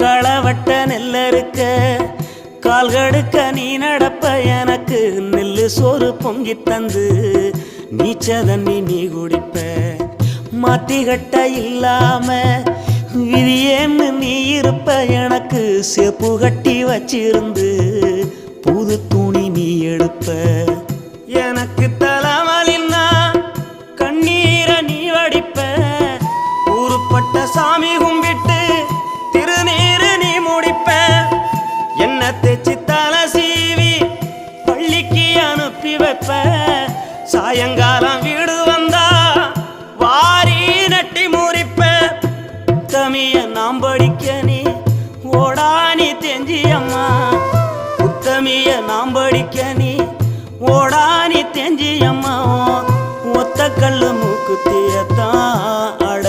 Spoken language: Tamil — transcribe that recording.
களவட்ட நெல்லறுக்க கால்கடுக்க நீ நடப்ப எனக்கு நெல்லு சோறு பொங்கி தந்து நீச்ச தண்ணி நீ குடிப்ப மாத்திகட்ட இல்லாம விதியேன்னு நீ இருப்ப எனக்கு சேப்பு கட்டி வச்சிருந்து புது துணி நீ எடுப்ப எனக்கு தலைவலின்னா கண்ணீரை நீ வடிப்ப ஊருப்பட்ட சாமி கும்பிட்டு திருநீரு நீ முடிப்ப என்ன தேச்சி தலை சீவி பள்ளிக்கு அனுப்பி வைப்ப சாயங்காலம் வீடு வந்தா வாரி நட்டி முறிப்ப உத்தமிய நாம் படிக்க நீ ஓடானி தெஞ்சியம்மா உத்தமிய நாம் படிக்க நீ ஓடானி தெஞ்சியம்மா ஒத்த கல்லு மூக்குத்தியத்தான் அட